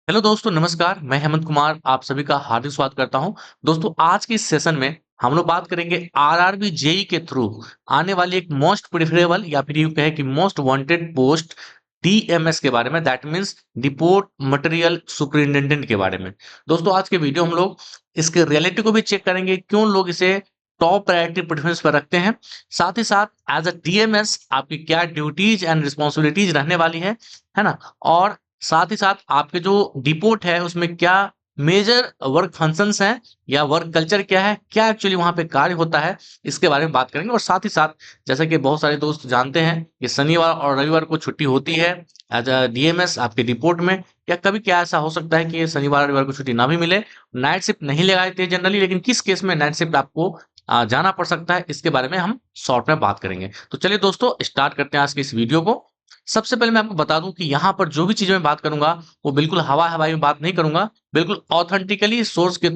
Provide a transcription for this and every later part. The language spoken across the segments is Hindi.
हेलो दोस्तों, नमस्कार। मैं हेमंत कुमार आप सभी का हार्दिक स्वागत करता हूं। दोस्तों, आज के इस सेशन में हम लोग बात करेंगे आरआरबी जेई के थ्रू आने वाली एक मोस्ट प्रेफरेबल या फिर यूं कहे कि मोस्ट वांटेड पोस्ट डीएमएस के बारे में, that means depot material superintendent के बारे में। दोस्तों, आज के वीडियो हम लोग इसके रियलिटी को भी चेक करेंगे, क्यों लोग इसे टॉप प्रायोरिटी प्रेफरेंस पर रखते हैं। साथ ही साथ एज अ डीएमएस आपकी क्या ड्यूटीज एंड रिस्पॉन्सिबिलिटीज रहने वाली है ना। और साथ ही साथ आपके जो डिपोट है उसमें क्या मेजर वर्क फंक्शंस हैं या वर्क कल्चर क्या है, क्या एक्चुअली वहां पे कार्य होता है, इसके बारे में बात करेंगे। और साथ ही साथ जैसा कि बहुत सारे दोस्त जानते हैं कि शनिवार और रविवार को छुट्टी होती है एज अ डीएमएस आपके रिपोर्ट में, या कभी क्या ऐसा हो सकता है कि शनिवार रविवार को छुट्टी ना भी मिले, नाइट शिफ्ट नहीं लगाते हैं जनरली, लेकिन किस केस में नाइट शिफ्ट आपको जाना पड़ सकता है, इसके बारे में हम शॉर्ट में बात करेंगे। तो चलिए दोस्तों, स्टार्ट करते हैं आज की इस वीडियो को। सबसे पहले मैं आपको बता दूं कि यहाँ पर जो भी चीजें मैं बात करूंगा वो बिल्कुल हवा हवाई में बात नहीं करूंगा, बिल्कुल ऑथेंटिकली सोर्स के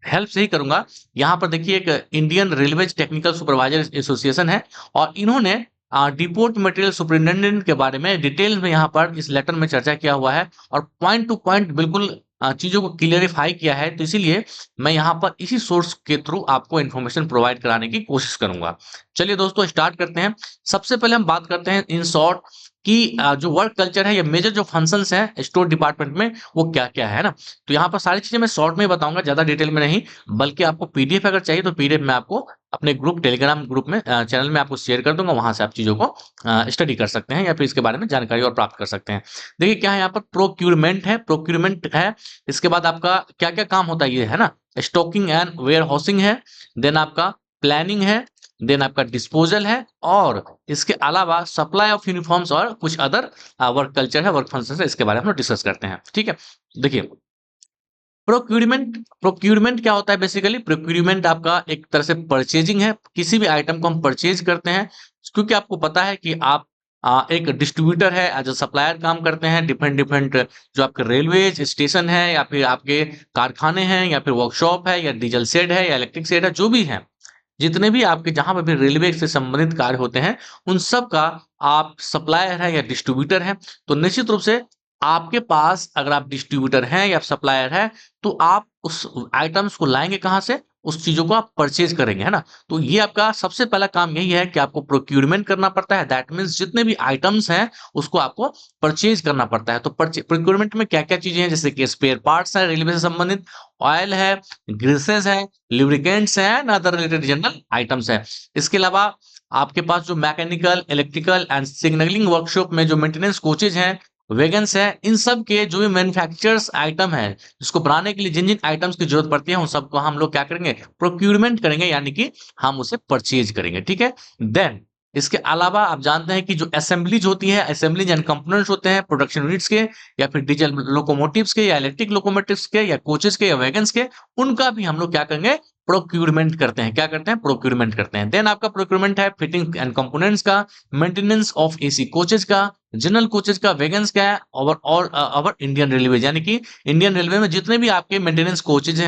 हेल्प से ही करूंगा। यहाँ पर देखिए, एक Indian railways technical supervisor association है और इन्होंने डिपोट मटेरियल सुपरिटेंडेंट के बारे में डिटेल में यहाँ पर इस लेटर में चर्चा किया हुआ है और पॉइंट टू पॉइंट बिल्कुल चीजों को क्लियरिफाई किया है। तो इसीलिए मैं यहाँ पर इसी सोर्स के थ्रू आपको इन्फॉर्मेशन प्रोवाइड कराने की कोशिश करूंगा। चलिए दोस्तों, स्टार्ट करते हैं। सबसे पहले हम बात करते हैं इन शॉर्ट कि जो वर्क कल्चर है या मेजर जो फंक्शंस हैं स्टोर डिपार्टमेंट में वो क्या क्या है ना। तो यहाँ पर सारी चीजें मैं शॉर्ट में ही बताऊंगा, ज्यादा डिटेल में नहीं। बल्कि आपको पीडीएफ अगर चाहिए तो पीडीएफ में आपको अपने ग्रुप टेलीग्राम ग्रुप में चैनल में आपको शेयर कर दूंगा, वहां से आप चीजों को स्टडी कर सकते हैं या फिर इसके बारे में जानकारी और प्राप्त कर सकते हैं। देखिए क्या है, यहाँ पर प्रोक्यूरमेंट है। इसके बाद आपका क्या क्या काम होता है ये है ना, स्टॉकिंग एंड वेयर हाउसिंग है, देन आपका प्लानिंग है, देन आपका डिस्पोजल है, और इसके अलावा सप्लाई ऑफ यूनिफॉर्म्स और कुछ अदर वर्क कल्चर है, वर्क फंक्शन है, इसके बारे में हम लोग डिस्कस करते हैं। ठीक है, देखिए प्रोक्यूरमेंट क्या होता है। बेसिकली प्रोक्यूरमेंट आपका एक तरह से परचेजिंग है, किसी भी आइटम को हम परचेज करते हैं। क्योंकि आपको पता है कि आप एक डिस्ट्रीब्यूटर है, एज अ सप्लायर काम करते हैं। डिफरेंट डिफरेंट जो आपके रेलवे स्टेशन है या फिर आपके कारखाने हैं या फिर वर्कशॉप है या डीजल शेड है या इलेक्ट्रिक शेड है, जो भी है, जितने भी आपके जहां पर भी रेलवे से संबंधित कार्य होते हैं, उन सब का आप सप्लायर है या डिस्ट्रीब्यूटर है। तो निश्चित रूप से आपके पास अगर आप डिस्ट्रीब्यूटर हैं या सप्लायर है, तो आप उस आइटम्स को लाएंगे कहां से, उस चीजों को आप परचेज करेंगे, है ना। तो ये आपका सबसे पहला काम यही है कि आपको प्रोक्यूरमेंट करना पड़ता है। दैट मीन्स जितने भी आइटम्स हैं उसको आपको परचेज करना पड़ता है। तो प्रोक्यूरमेंट में क्या क्या चीजें हैं, जैसे कि स्पेयर पार्ट्स है रेलवे से संबंधित, ऑयल है, ग्रीसेस है, लुब्रिकेंट्स हैं and other related general items है। इसके अलावा आपके पास जो mechanical, electrical and signalling workshop में जो मेंटेनेंस कोचेज हैं, वेगन्स है, इन सब के जो भी मैन्युफैक्चरर्स आइटम है, जिसको बनाने के लिए जिन जिन आइटम्स की जरूरत पड़ती है, उन सबको हम लोग क्या करेंगे, प्रोक्यूरमेंट करेंगे, यानी कि हम उसे परचेज करेंगे। ठीक है, देन इसके अलावा आप जानते हैं कि जो असेंबलीज होती है, असेंबलीज एंड कंपोनेंट्स होते हैं प्रोडक्शन यूनिट्स के, या फिर डीजल लोकोमोटिव्स के या इलेक्ट्रिक लोकोमोटिव्स के या कोचेस के या वैगन्स के, उनका भी हम लोग क्या करेंगे, प्रोक्यूरमेंट करते हैं। क्या करते हैं, प्रोक्यूरमेंट करते हैं। देन आपका प्रोक्यूरमेंट है फिटिंग एंड कंपोनेंट्स का, मेंटेनेंस ऑफ एसी कोचेज का, जनरल कोचेज का, वैगन्स का है, और इंडियन रेलवे, यानी कि इंडियन रेलवे में जितने भी आपके मेंटेनेंस कोचेज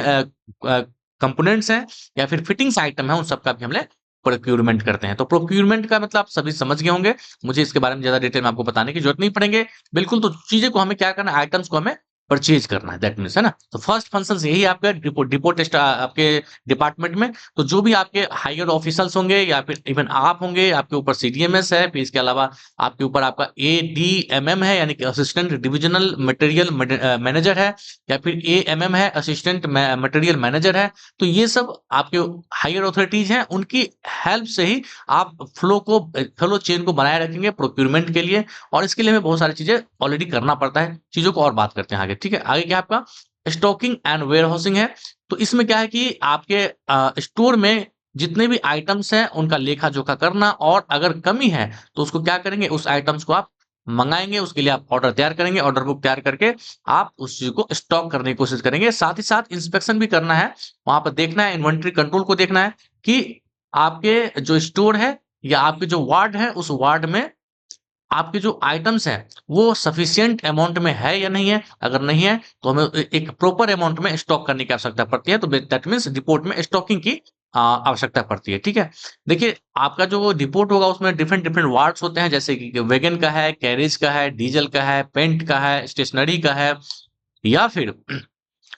कंपोनेंट्स हैं या फिर फिटिंग्स आइटम है, उन सबका भी हम लोग प्रोक्यूरमेंट करते हैं। तो प्रोक्यूरमेंट का मतलब आप सभी समझ गए होंगे, मुझे इसके बारे में ज्यादा डिटेल में आपको बताने की जरूरत नहीं पड़ेंगे। बिल्कुल, तो चीजें को हमें क्या करना है, आइटम्स को हमें परचेज करना है, दैट मीन्स, है ना। तो फर्स्ट फंक्शन यही है आपका डिपोट आपके डिपार्टमेंट में। तो जो भी आपके हायर ऑफिसर्स होंगे या फिर इवन आप होंगे, आपके ऊपर सीडीएमएस है, फिर इसके अलावा आपके ऊपर आपका एडीएमएम है, यानी कि असिस्टेंट डिविजनल मटेरियल मैनेजर है, या फिर एएमएम है, असिस्टेंट मटेरियल मैनेजर है। तो ये सब आपके हायर अथॉरिटीज हैं, उनकी हेल्प से ही आप फ्लो चेन को बनाए रखेंगे प्रोक्यूरमेंट के लिए। और इसके लिए हमें बहुत सारी चीजें ऑलरेडी करना पड़ता है, चीजों को और बात करते हैं आगे। ठीक है, आगे क्या आपका स्टॉकिंग एंड वेयर हाउसिंग है। तो इसमें क्या है कि आपके स्टोर में जितने भी आइटम्स हैं उनका लेखा जोखा करना, और अगर कमी है तो उसको क्या करेंगे, उस आइटम्स को आप मंगाएंगे, उसके लिए आप ऑर्डर तैयार करेंगे, ऑर्डर बुक तैयार करके आप उस चीज को स्टॉक करने की कोशिश करेंगे। साथ ही साथ इंस्पेक्शन भी करना है, वहां पर देखना है, इन्वेंटरी कंट्रोल को देखना है कि आपके जो स्टोर है या आपके जो वार्ड है, उस वार्ड में आपके जो आइटम्स हैं वो सफिशिएंट अमाउंट में है या नहीं है। अगर नहीं है तो हमें एक प्रॉपर अमाउंट में स्टॉक करने की आवश्यकता पड़ती है। तो दैट मीन्स रिपोर्ट में स्टॉकिंग की आवश्यकता पड़ती है, ठीक है? देखिए, आपका जो रिपोर्ट होगा उसमें डिफरेंट डिफरेंट वार्ड्स होते हैं, जैसे कि वैगन का है, कैरेज का है, डीजल का है, पेंट का है, स्टेशनरी का है, या फिर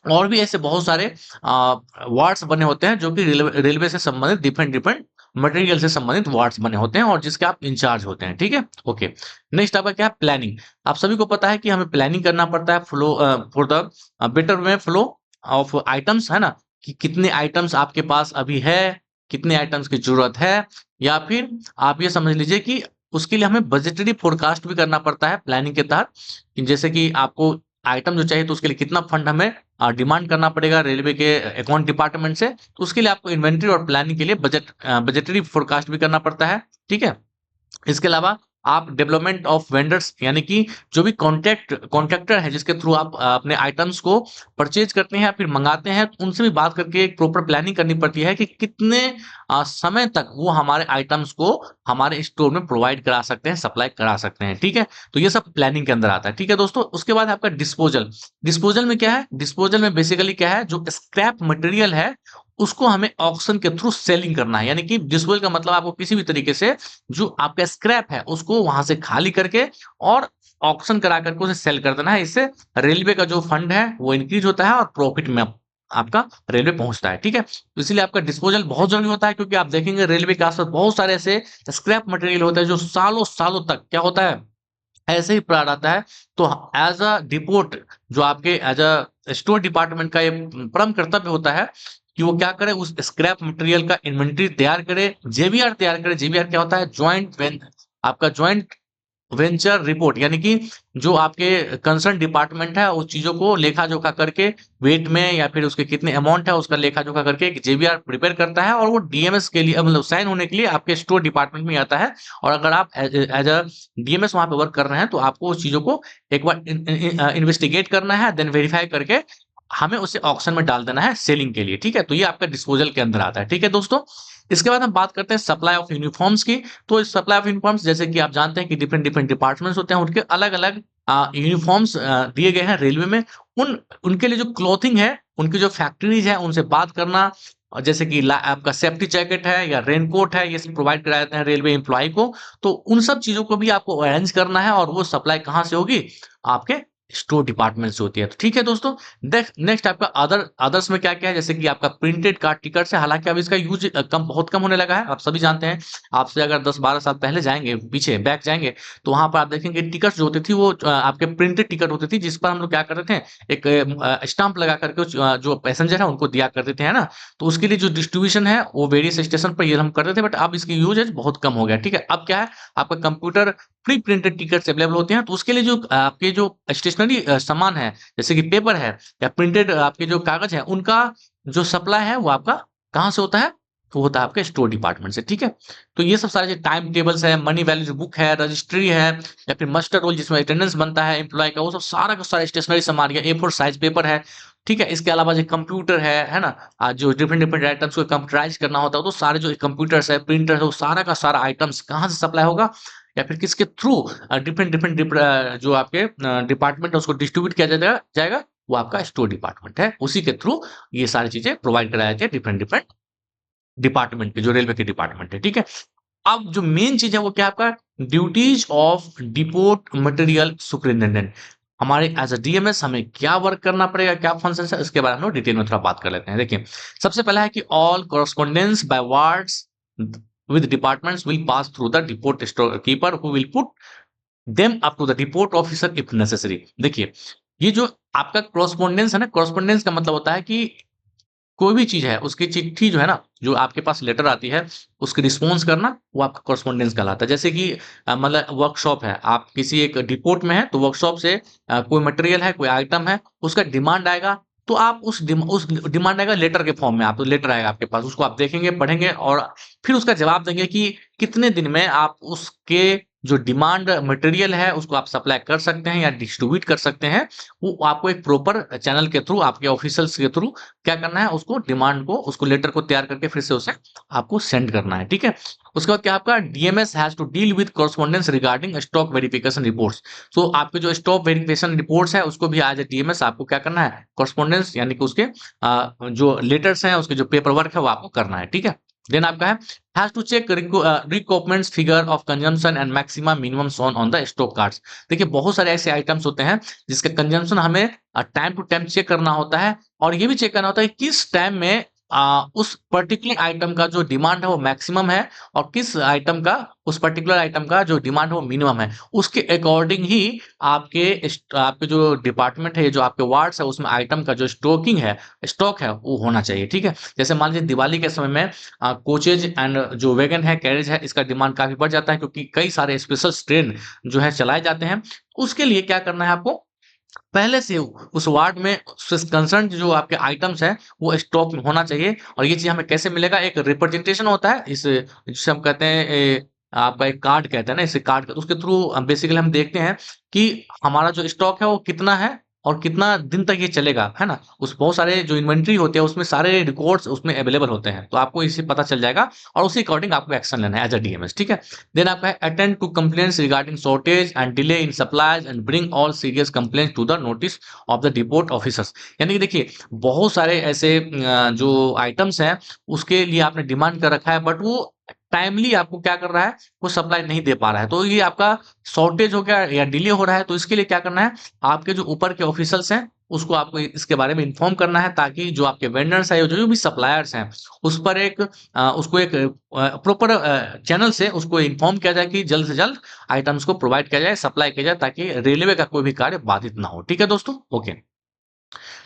और भी ऐसे बहुत सारे वार्ड्स बने होते हैं जो कि रेलवे से संबंधित डिफरेंट डिफरेंट मटेरियल से संबंधित वार्ड्स बने होते हैं और जिसके आप इंचार्ज होते हैं, ठीक है? ओके। नेक्स्ट आपका क्या है? प्लानिंग। आप सभी को पता है कि हमें प्लानिंग करना पड़ता है flow for the better way flow of items, है ना? कि कितने आइटम्स आपके पास अभी है, कितने आइटम्स की जरूरत है, या फिर आप ये समझ लीजिए कि उसके लिए हमें बजटरी फोरकास्ट भी करना पड़ता है प्लानिंग के तहत, कि जैसे कि आपको आइटम जो चाहिए तो उसके लिए कितना फंड हमें डिमांड करना पड़ेगा रेलवे के अकाउंट डिपार्टमेंट से, तो उसके लिए आपको इन्वेंटरी और प्लानिंग के लिए बजटरी फोरकास्ट भी करना पड़ता है, ठीक है? इसके अलावा आप डेवलपमेंट ऑफ वेंडर्स, यानी कि जो भी कॉन्ट्रैक्टर है जिसके थ्रू आप अपने आइटम्स को परचेज करते हैं या फिर मंगाते हैं, तो उनसे भी बात करके एक प्रॉपर प्लानिंग करनी पड़ती है कि कितने समय तक वो हमारे आइटम्स को हमारे स्टोर में प्रोवाइड करा सकते हैं, सप्लाई करा सकते हैं, ठीक है? तो ये सब प्लानिंग के अंदर आता है, ठीक है दोस्तों? उसके बाद आपका डिस्पोजल। डिस्पोजल में क्या है? डिस्पोजल में बेसिकली क्या है, जो स्क्रैप मटेरियल है उसको हमें ऑक्शन के थ्रू सेलिंग करना है, यानी कि डिस्पोजल का मतलब आपको किसी भी तरीके से जो आपका स्क्रैप है उसको वहां से खाली करके और ऑक्शन करा करके उसे सेल कर देना है। इससे रेलवे का जो फंड है वो इंक्रीज होता है और प्रॉफिट में आपका रेलवे पहुंचता है, ठीक है? तो इसीलिए आपका डिस्पोजल बहुत जरूरी होता है, क्योंकि आप देखेंगे रेलवे के आसपास बहुत सारे ऐसे स्क्रैप मटेरियल होता है जो सालों सालों तक क्या होता है, ऐसे ही पड़ा रहता है। तो एज अ डिपोट, जो आपके एज अ स्टोर डिपार्टमेंट का ये परम कर्तव्य होता है कि वो क्या करे, उस स्क्रैप मटेरियल का इन्वेंटरी तैयार करे, जेबीआर तैयार करे। जेबीआर क्या होता है? आपका ज्वाइंट वेंचर रिपोर्ट, यानी कि जो आपके कंसर्न डिपार्टमेंट है उस चीजों को लेखा जोखा करके वेट में या फिर उसके कितने अमाउंट है उसका लेखा जोखा करके एक जेबीआर प्रिपेयर करता है, और वो डीएमएस के लिए मतलब साइन होने के लिए आपके स्टोर डिपार्टमेंट में आता है। और अगर आप एज अ डीएमएस वहां पे वर्क कर रहे हैं तो आपको उस चीजों को एक बार इन्वेस्टिगेट करना है, देन वेरीफाई करके हमें उसे ऑक्शन में डाल देना है सेलिंग के लिए, ठीक है? तो ये आपका डिस्पोजल के अंदर आता है, ठीक है दोस्तों? इसके बाद हम बात करते हैं सप्लाई ऑफ यूनिफॉर्म्स की। तो इस सप्लाई ऑफ यूनिफॉर्म्स, जैसे कि आप जानते हैं कि डिफरेंट डिफरेंट डिपार्टमेंट्स होते हैं, उनके अलग अलग यूनिफॉर्म्स दिए गए हैं रेलवे में। उनके लिए जो क्लॉथिंग है, उनकी जो फैक्ट्रीज है उनसे बात करना, और जैसे कि आपका सेफ्टी जैकेट है या रेनकोट है, ये सब प्रोवाइड कराए जाते हैं रेलवे एम्प्लॉय को। तो उन सब चीजों को भी आपको अरेंज करना है, और वो सप्लाई कहाँ से होगी? आपके स्टोर डिपार्टमेंट से होती है। तो ठीक है दोस्तों। नेक्स्ट आपका अदर्स में क्या क्या है, जैसे कि आपका प्रिंटेड कार्ड टिकट है। हालांकि अब इसका यूज बहुत कम होने लगा है, आप सभी जानते हैं। आपसे अगर 10-12 साल पहले जाएंगे, पीछे बैक जाएंगे, तो वहां पर आप देखेंगे टिकट जो होती थी वो आपके प्रिंटेड टिकट होती थी, जिस पर हम लोग क्या करते थे, एक स्टाम्प लगा करके जो पैसेंजर है उनको दिया करते थे, है ना? तो उसके लिए जो डिस्ट्रीब्यूशन है वो वेरियस स्टेशन पर ये हम करते थे, बट अब इसकी यूजेज बहुत कम हो गया, ठीक है? अब क्या है, आपका computer pre printed tickets available होते हैं। तो उसके लिए जो आपके जो स्टेशनरी सामान है, जैसे कि पेपर है या प्रिंटेड आपके जो कागज है, उनका जो सप्लाई है वो आपका कहाँ से होता है? वो होता है आपके स्टोर डिपार्टमेंट से, ठीक है? तो ये सब सारे जो टाइम टेबल्स है, मनी वैल्यू जो बुक है, रजिस्ट्री है, या फिर मस्टर रोल जिसमें अटेंडेंस बनता है एम्प्लॉय का, वो सब सारा का सारा स्टेशनरी सामान या A4 साइज पेपर है, ठीक है? इसके अलावा जो कंप्यूटर है ना? जो डिफरेंट डिफरेंट आइटम्स को कंप्यूटराइज करना होता है, तो सारे जो कंप्यूटर्स है, प्रिंटर है, वो सारा का सारा आइटम्स कहाँ से सप्लाई होगा, या फिर किसके थ्रू डिफरेंट डिफरेंट जो आपके डिपार्टमेंट है उसको डिस्ट्रीब्यूट किया जाएगा, वो आपका स्टोर डिपार्टमेंट है। उसी के थ्रू ये सारी चीजें प्रोवाइड कराई जाती है डिफरेंट डिफरेंट डिपार्टमेंट के, जो रेलवे के डिपार्टमेंट है, ठीक है? अब जो मेन चीज है वो क्या है आपका? Duties of depot material superintendent. हमारे एज अ डीएमएस हमें क्या वर्क करना पड़ेगा, क्या फंक्शन है, इसके बारे में हम लोग डिटेल में थोड़ा बात कर लेते हैं। देखिए, सबसे पहला है कि all correspondence by wards with departments will pass through the depot storekeeper who will put them up to the depot officer if necessary। देखिए, ये जो आपका कॉरेस्पॉन्डेंस है ना, कॉरेस्पॉन्डेंस का मतलब होता है कि कोई भी चीज है उसकी चिट्ठी जो है ना, जो आपके पास लेटर आती है, उसकी रिस्पॉन्स करना, वो आपका कॉरेस्पॉन्डेंस कहलाता है। जैसे कि मतलब वर्कशॉप है, आप किसी एक डिपोट में है, तो वर्कशॉप से कोई मटेरियल है, कोई आइटम है, उसका डिमांड आएगा, तो आप उस डिमांड आएगा लेटर के फॉर्म में, आप लेटर आएगा आपके पास, उसको आप देखेंगे, पढ़ेंगे, और फिर उसका जवाब देंगे कि कितने दिन में आप उसके जो डिमांड मटेरियल है उसको आप सप्लाई कर सकते हैं या डिस्ट्रीब्यूट कर सकते हैं, वो आपको एक प्रॉपर चैनल के थ्रू, आपके ऑफिशियल्स के थ्रू क्या करना है, उसको डिमांड को, उसको लेटर को तैयार करके फिर से उसे आपको सेंड करना है, ठीक है। उसके बाद क्या आपका DMS has to deal with correspondence regarding stock verification reports. तो आपके जो स्टॉक वेरिफिकेशन रिपोर्ट्स है उसको भी एज ए डीएमएस आपको क्या करना है, कॉरेस्पॉन्डेंस यानी कि उसके जो लेटर्स हैं, उसके जो पेपर वर्क है वो आपको करना है, ठीक है। देन आपका है has to check requirements figure of consumption and maximum minimum shown on the stock cards. देखिए बहुत सारे ऐसे आइटम्स होते हैं जिसका कंजम्पशन हमें टाइम टू टाइम चेक करना होता है, और ये भी चेक करना होता है कि किस टाइम में उस पर्टिकुलर आइटम का जो डिमांड है वो मैक्सिमम है, और किस आइटम का, उस पर्टिकुलर आइटम का जो डिमांड है वो मिनिमम है। उसके अकॉर्डिंग ही आपके जो डिपार्टमेंट है, जो आपके वार्ड्स है, उसमें आइटम का जो स्टॉकिंग है, स्टॉक है, वो होना चाहिए, ठीक है। जैसे मान लीजिए दिवाली के समय में कोचेज एंड जो वैगन है, कैरेज है, इसका डिमांड काफी बढ़ जाता है क्योंकि कई सारे स्पेशल ट्रेन जो है चलाए जाते हैं। उसके लिए क्या करना है आपको, पहले से उस वार्ड में कंसर्न जो आपके आइटम्स हैं वो स्टॉक में होना चाहिए। और ये चीज हमें कैसे मिलेगा, एक रिप्रेजेंटेशन होता है इस जिसे हम कहते हैं आपका एक कार्ड कहते हैं ना, इस कार्ड उसके थ्रू बेसिकली हम देखते हैं कि हमारा जो स्टॉक है वो कितना है और कितना दिन तक ये चलेगा, है ना। उस बहुत सारे जो इन्वेंट्री होते हैं उसमें सारे रिकॉर्ड्स उसमें अवेलेबल होते हैं, तो आपको इससे पता चल जाएगा और उसी अकॉर्डिंग आपको एक्शन लेना है एज अ डीएमएस, ठीक है। देन आपका है attend to complaints regarding shortage and delay in supplies and bring all serious complaints to the notice of the depot officers. यानी कि देखिए बहुत सारे ऐसे जो आइटम्स हैं उसके लिए आपने डिमांड कर रखा है, बट वो टाइमली आपको क्या कर रहा है, वो सप्लाई नहीं दे पा रहा है, तो ये आपका शॉर्टेज हो गया या डिले हो रहा है। तो इसके लिए क्या करना है, आपके जो ऊपर के ऑफिसर्स हैं उसको आपको इसके बारे में इन्फॉर्म करना है, ताकि जो आपके वेंडर्स है, जो भी सप्लायर्स हैं, उस पर एक उसको एक प्रॉपर चैनल से उसको इन्फॉर्म किया जाए कि जल्द से जल्द आइटम्स को प्रोवाइड किया जाए, सप्लाई किया जाए, ताकि रेलवे का कोई भी कार्य बाधित ना हो, ठीक है दोस्तों। ओके,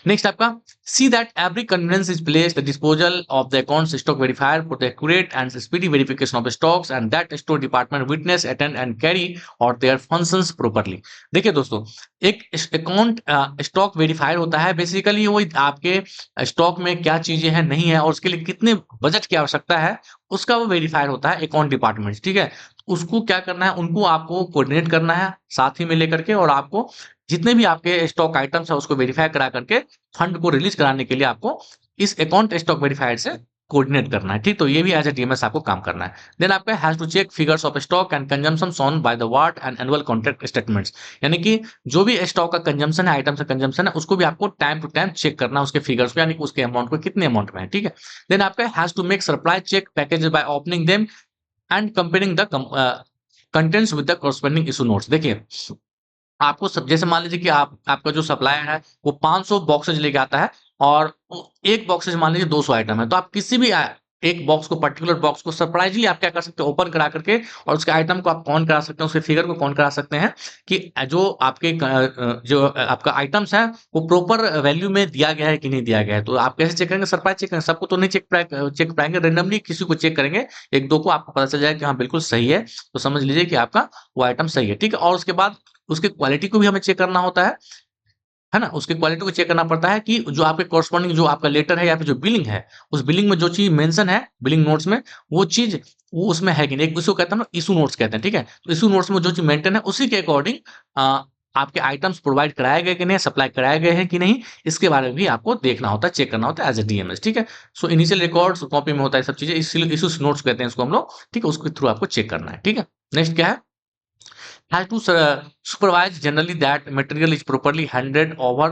नेक्स्ट आपका see that every convenience is placed the disposal of the accounts stock verifier for the accurate and speedy verification of stocks and that store department witness attend and carry और देयर फंक्शंस प्रॉपर्ली। देखिए दोस्तों, एक अकाउंट स्टॉक वेरीफायर होता है, बेसिकली वो आपके स्टॉक में क्या चीजें हैं नहीं है और उसके लिए कितने बजट की आवश्यकता है, उसका वो वेरीफायर होता है अकाउंट डिपार्टमेंट, ठीक है। उसको क्या करना है, उनको आपको कोऑर्डिनेट करना है साथ ही में लेकर के, और आपको जितने भी आपके स्टॉक आइटम्स है उसको वेरीफाई करा करके फंड को रिलीज कराने के लिए आपको इस अकाउंट स्टॉक वेरीफायर से कोऑर्डिनेट करना है, ठीक। तो ये भी एज ए डीएमएस आपको काम करना है। देन आपका has to check figures of stock and consumption shown by the ward and annual contract statements. यानी कि जो भी स्टॉक का कंजम्पशन है, आइटम्स का कंजम्पशन है, उसको भी आपको टाइम टू टाइम चेक करना है, उसके फिगर्स को, यानी कि उसके अमाउंट को कितने अमाउंट में है, ठीक है। देन आपका has to make supply check packages by opening them and comparing the contents with the corresponding issue notes. देखिए आपको सब, जैसे मान लीजिए कि आपका जो सप्लायर है वो 500 बॉक्सेज लेके आता है, और एक बॉक्सेज मान लीजिए 200 आइटम है, तो आप किसी भी एक बॉक्स को, पर्टिकुलर बॉक्स को सरप्राइजली आप क्या कर सकते हैं, ओपन करा करके, और उसके आइटम को आप कौन करा सकते हैं, उसके फिगर को कौन करा सकते हैं कि जो आपके जो आपका आइटम्स है वो प्रॉपर वैल्यू में दिया गया है कि नहीं दिया गया है। तो आप कैसे चेक करेंगे, सरप्राइज चेक करेंगे, सबको तो नहीं चेक पाएंगे, रेंडमली किसी को चेक करेंगे, एक दो को, आपको पता चल जाएगा कि हाँ बिल्कुल सही है, तो समझ लीजिए कि आपका वो आइटम सही है, ठीक है। और उसके बाद उसकी क्वालिटी को भी हमें चेक करना होता है ना। उसकी क्वालिटी को चेक करना पड़ता है कि जो आपके कॉरस्पॉन्डिंग जो आपका लेटर है या फिर जो बिलिंग है, उस बिलिंग में जो चीज मेंशन है बिलिंग नोट्स में, वो चीज वो उसमें है कि नहीं। एक उसको कहते हैं ना, इशू नोट्स कहते हैं, ठीक है। तो इशू नोट्स में जो चीज मेंटेन है उसी के अकॉर्डिंग आपके आइटम्स प्रोवाइड कराए गए कि नहीं, सप्लाई कराए गए हैं कि नहीं, इसके बारे में भी आपको देखना होता है, चेक करना होता है एज ए डीएमएस, ठीक है। सो इनिशियल रिकॉर्ड्स कॉपी में होता है सब चीजें, इसलिए इशू नोट्स कहते हैं इसको हम लोग, ठीक है। उसके थ्रू आपको चेक करना है, ठीक है। नेक्स्ट क्या है, has to supervise generally that material is properly handed over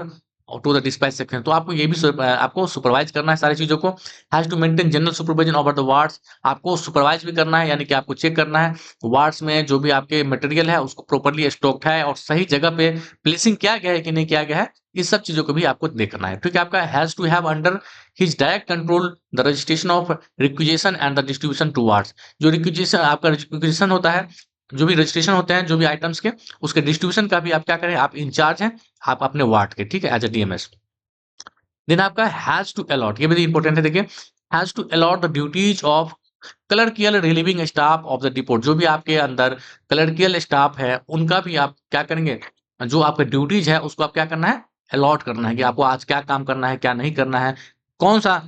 to the dispatch section. तो आपको ये भी आपको सुपरवाइज करना है सारी चीजों को। Has to maintain general supervision over the wards, आपको सुपरवाइज भी करना है, यानी कि आपको चेक करना है वार्ड्स में जो भी आपके मटेरियल है उसको प्रॉपर्ली स्टॉक्ड है और सही जगह पे प्लेसिंग किया गया है कि नहीं किया गया है, इस सब चीजों को भी आपको देखना है, ठीक है। आपका has to have under his direct control the registration of requisition and the distribution to wards. जो रिक्विजिशन आपका रिक्विजिशन होता है, जो भी रजिस्ट्रेशन होते हैं जो भी आइटम्स के, उसके डिस्ट्रीब्यूशन का भी आप क्या करें, आप इंचार्ज हैं आप अपने वार्ड के, ठीक है, एज ए डीएमएस। देन आपका हैज टू अलॉट, ये भी इंपॉर्टेंट है, देखिए has to allot the duties of clerical relieving staff of the depot. जो भी आपके अंदर क्लर्कियल स्टाफ है उनका भी आप क्या करेंगे, जो आपका ड्यूटीज है उसको आप क्या करना है, अलॉट करना है कि आपको आज क्या काम करना है, क्या नहीं करना है, कौन सा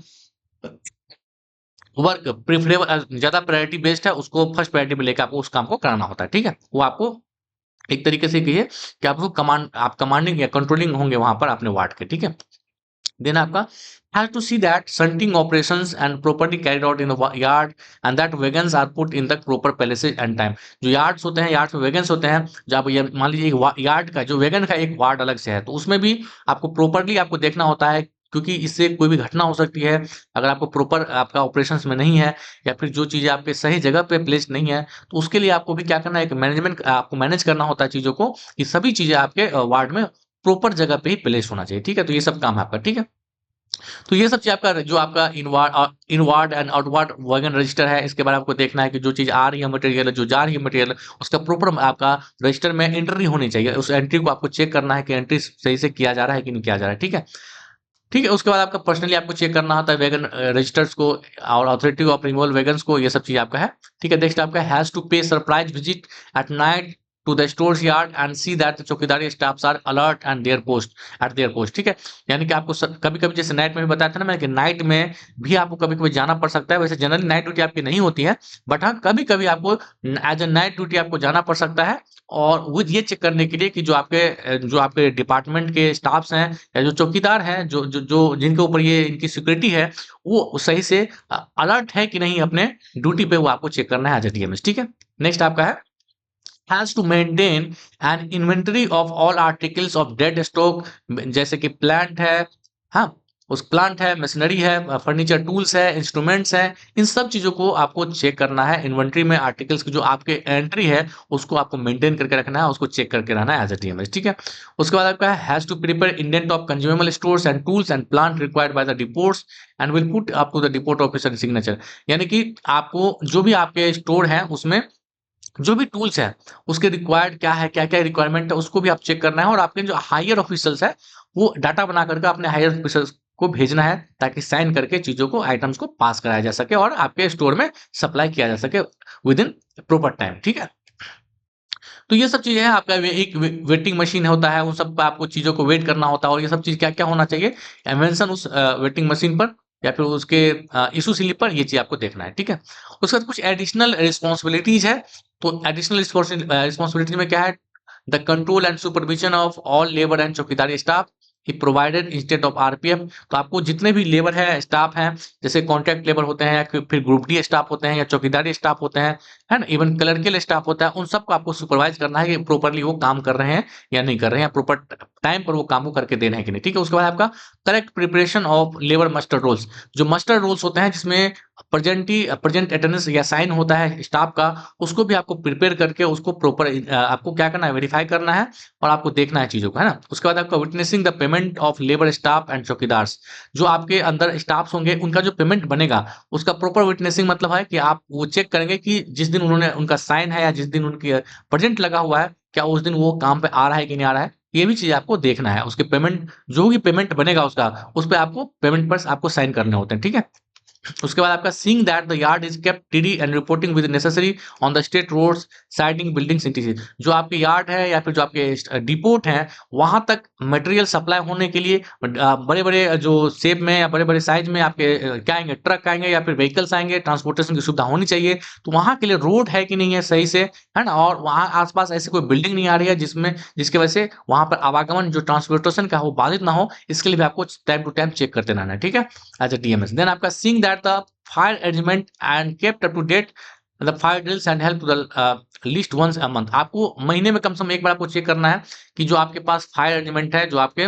वर्क प्रेफरेबल ज्यादा प्रायोरिटी बेस्ड है, उसको फर्स्ट प्रायोरिटी पे लेकर आपको उस काम को कराना होता है। ठीक है, वो आपको एक तरीके से कहिए कि आपको आप कमांडिंग या कंट्रोलिंग होंगे वहां पर अपने वार्ड के। ठीक है, then आपका has to see that shunting operations and properly carried out in the yard and that wagons are put in the proper places and time। जो यार्ड्स होते हैं, यार्ड्स में वैगन्स होते हैं, जो आप ये मान लीजिए एक यार्ड का जो वैगन का एक वार्ड अलग से है, तो उसमें भी आपको प्रॉपर्ली आपको देखना होता है, क्योंकि इससे कोई भी घटना हो सकती है अगर आपको प्रॉपर आपका ऑपरेशंस में नहीं है, या फिर जो चीजें आपके सही जगह पे प्लेस नहीं है, तो उसके लिए आपको भी क्या करना है, एक मैनेजमेंट आपको मैनेज करना होता है चीजों को, कि सभी चीजें आपके वार्ड में प्रॉपर जगह पे ही प्लेस होना चाहिए। ठीक है, तो ये सब काम है आपका। ठीक है, तो ये सब चीज आपका जो आपका inward and outward wagon register है, इसके बारे में आपको देखना है कि जो चीज आ रही है मटेरियल, जो जा रही है मटेरियल, उसका प्रॉपर आपका रजिस्टर में एंट्री होनी चाहिए। उस एंट्री को आपको चेक करना है कि एंट्री सही से किया जा रहा है कि नहीं किया जा रहा है। ठीक है, ठीक है, उसके बाद आपका पर्सनली आपको चेक करना होता है वैगन रजिस्टर्स को और अथॉरिटी ऑफ रिमूवल वैगन्स को, ये सब चीज आपका है। ठीक है, नेक्स्ट आपका has to pay surprise visit at night to the stores yard and see that the chowkidari staffs are alert and their post at their post. ठीक है, यानी कि आपको कभी कभी जैसे नाइट में भी बताया था ना मैं, कि नाइट में भी आपको कभी कभी जाना पड़ सकता है। वैसे जनरली नाइट ड्यूटी आपकी नहीं होती है, बट हाँ कभी कभी आपको एज ए नाइट ड्यूटी आपको जाना पड़ सकता है, और वो ये चेक करने के लिए कि जो आपके डिपार्टमेंट के स्टाफ्स हैं या जो चौकीदार हैं, जो जिनके ऊपर ये इनकी सिक्योरिटी है, वो सही से अलर्ट है कि नहीं अपने ड्यूटी पे, वो आपको चेक करना है एज ए डीएमएस। ठीक है, नेक्स्ट आपका है has to maintain an inventory of all articles of dead stock, जैसे कि प्लांट है, हाँ उस प्लांट है, मशीनरी है, फर्नीचर टूल्स है, इंस्ट्रूमेंट्स है, इन सब चीजों को आपको चेक करना है। इन्वेंटरी में आर्टिकल्स की जो आपके एंट्री है उसको आपको मेंटेन करके रखना है, उसको चेक करके रहना है एज ए डीएमएस। ठीक है, उसके बाद आपका has to prepare indent of consumable stores and tools and plant required by the depots and will put up to the depot officer signature. यानी कि आपको जो भी आपके स्टोर है उसमें जो भी टूल्स है उसके रिक्वायर्ड क्या है, क्या क्या रिक्वायरमेंट है, उसको भी आप चेक करना है, और आपके जो हायर ऑफिसर्स है वो डाटा बना करके अपने हायर ऑफिसर्स को भेजना है, ताकि साइन करके चीजों को, आइटम्स को पास कराया जा सके और आपके स्टोर में सप्लाई किया जा सके विद इन प्रॉपर टाइम। ठीक है, तो ये सब चीजें हैं आपका एक वेटिंग मशीन होता है, उन सब पे आपको चीजों को वेट करना होता है, और ये सब चीज क्या क्या होना चाहिए, मेंशन उस वेटिंग मशीन पर या फिर उसके इशू स्लिप पर, ये चीज आपको देखना है। ठीक है, उसके बाद कुछ एडिशनल रिस्पॉन्सिबिलिटीज है। तो एडिशनल रिस्पॉन्सिबिलिटी में क्या है, the control and supervision of all labour and chowkidari staff provided instead of RPF. तो आपको जितने भी लेबर है, स्टाफ हैं, जैसे कॉन्ट्रैक्ट लेबर होते हैं, या फिर ग्रुप डी स्टाफ होते हैं, या चौकीदारी स्टाफ होते हैं, है ना, इवन क्लर्कियल स्टाफ होता है, उन सबको आपको सुपरवाइज करना है कि प्रॉपरली वो काम कर रहे हैं या नहीं कर रहे हैं, प्रॉपर टाइम पर वो काम को करके दे रहे हैं कि नहीं। ठीक है, उसके बाद आपका correct preparation of labour muster rolls. जो मस्टर रोल्स होते हैं जिसमें प्रेजेंट अटेंडेंस या साइन होता है स्टाफ का, उसको भी आपको प्रिपेयर करके उसको प्रॉपर आपको क्या करना है, वेरीफाई करना है, और आपको देखना है चीजों को, है ना। उसके बाद आपका witnessing the payment of labour staff and chowkidars. जो आपके अंदर स्टाफ्स होंगे उनका जो पेमेंट बनेगा उसका प्रॉपर विटनेसिंग, मतलब है कि आप वो चेक करेंगे कि जिस दिन उन्होंने उनका साइन है या जिस दिन उनकी प्रेजेंट लगा हुआ है, क्या उस दिन वो काम पे आ रहा है कि नहीं आ रहा है, ये भी चीज आपको देखना है। उसके पेमेंट, जो भी पेमेंट बनेगा उसका, उस पर आपको पेमेंट पर आपको साइन करने होते हैं। ठीक है, उसके बाद आपका seeing that the yard is kept tidy and reporting with necessary on the state roads siding buildings interior. जो आपके यार्ड है या फिर जो आपके डिपोट हैं, वहां तक मटेरियल सप्लाई होने के लिए बड़े बड़े जो शेप में या बड़े बड़े साइज में आपके क्या आएंगे, ट्रक आएंगे या फिर व्हीकल्स आएंगे, ट्रांसपोर्टेशन की सुविधा होनी चाहिए। तो वहां के लिए रोड है कि नहीं है सही से, है ना, और वहां आसपास ऐसी कोई बिल्डिंग नहीं आ रही है जिसमें जिसकी वजह से वहां पर आवागमन जो ट्रांसपोर्टेशन का वो बाधित ना हो, इसके लिए भी आपको टाइम टू टाइम चेक करते रहना है। ठीक है, एज ए डीएमएस। देन आपका seeing that the fire arrangement and kept up to date, मतलब fire drills and help to the least once a month. आपको महीने में कम से कम एक बार आपको चेक करना है कि जो आपके पास फायर अरेंजमेंट है, जो आपके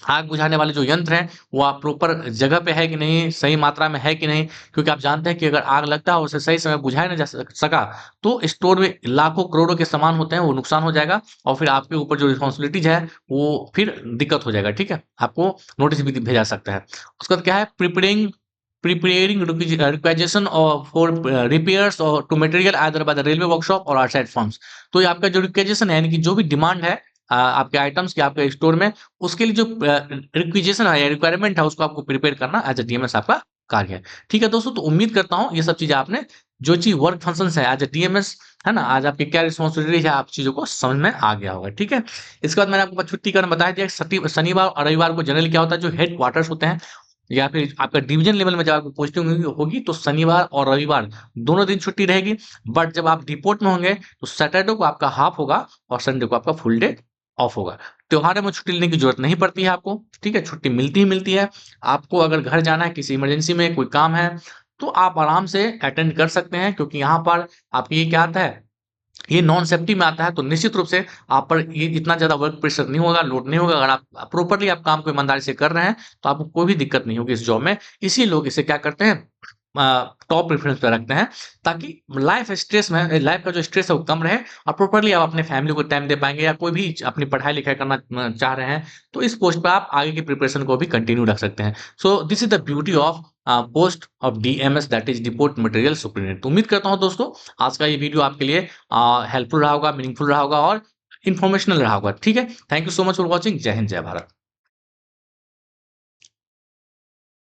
आग बुझाने वाले जो यंत्र हैं, वो आप प्रॉपर जगह पे है कि नहीं, सही मात्रा में है कि नहीं, क्योंकि आप जानते हैं कि अगर आग लगता है उसे सही समय बुझाया नहीं जा सका, तो स्टोर में लाखों करोड़ों के सामान होते हैं, वो नुकसान हो जाएगा, और फिर आपके ऊपर जो रिस्पॉन्सिबिलिटीज है वो फिर दिक्कत हो जाएगा। ठीक है, आपको नोटिस भी भेजा सकता है। उसके बाद क्या है, preparing requisition for repairs or to material either by the railway workshop or outside firms। तो ये आपका जो रिक्वेजिशन है, यानी कि जो भी डिमांड है आपके आइटम्स की आपके स्टोर में, उसके लिए जो रिक्वेजिशन है या रिक्वायरमेंट है, उसको आपको प्रिपेयर करना एज ए डीएमएस आपका कार्य है। ठीक है दोस्तों, तो उम्मीद करता हूँ ये सब चीजें आपने, जो चीज वर्क फंक्शन है एज ए डीएमएस, है ना, आज आपकी क्या रिस्पॉन्सिबिलिटी है, आप चीजों को समझ में आ गया होगा। ठीक है, इसके बाद मैंने आपको छुट्टी का बताया दिया, शनिवार और रविवार को जनरली क्या होता है, जो हेड क्वार्टर्स होते हैं या फिर आपका डिवीजन लेवल में जब आपकी पोस्टिंग होगी तो शनिवार और रविवार दोनों दिन छुट्टी रहेगी। बट जब आप डिपोट में होंगे तो सैटरडे को आपका हाफ होगा और संडे को आपका फुल डे ऑफ होगा। त्योहारों में छुट्टी लेने की जरूरत नहीं पड़ती है आपको, ठीक है, छुट्टी मिलती ही मिलती है। आपको अगर घर जाना है, किसी इमरजेंसी में कोई काम है, तो आप आराम से अटेंड कर सकते हैं, क्योंकि यहाँ पर आपकी ये क्या आता है, ये नॉन सेफ्टी में आता है, तो निश्चित रूप से आप पर ये इतना ज़्यादा वर्क प्रेशर नहीं होगा, लोड नहीं होगा। अगर आप प्रॉपर्ली आप काम को ईमानदारी से कर रहे हैं, तो आपको कोई भी दिक्कत नहीं होगी इस जॉब में। इसीलिए लोग इसे क्या करते हैं, टॉप प्रेफ़रेंस पे रखते हैं, ताकि लाइफ़ का जो स्ट्रेस है वो कम रहे और प्रॉपर्ली आप अपने फैमिली को टाइम दे पाएँगे, या कोई भी अपनी पढ़ाई-लिखाई करना चाह रहे हैं, तो इस पोस्ट पे आप आगे की प्रिपरेशन को भी कंटिन्यू रख सकते हैं। So this is the beauty of post of DMs, that is depot material superintendent. तो उम्मीद करता हूँ दोस्तों, आज का ये वीडियो आपके लिए हेल्पफुल रहा होगा, मीनिंगफुल रहा होगा और इन्फॉर्मेशनल रहा होगा। ठीक है? Thank you so much for watching. जय हिंद, जय भारत।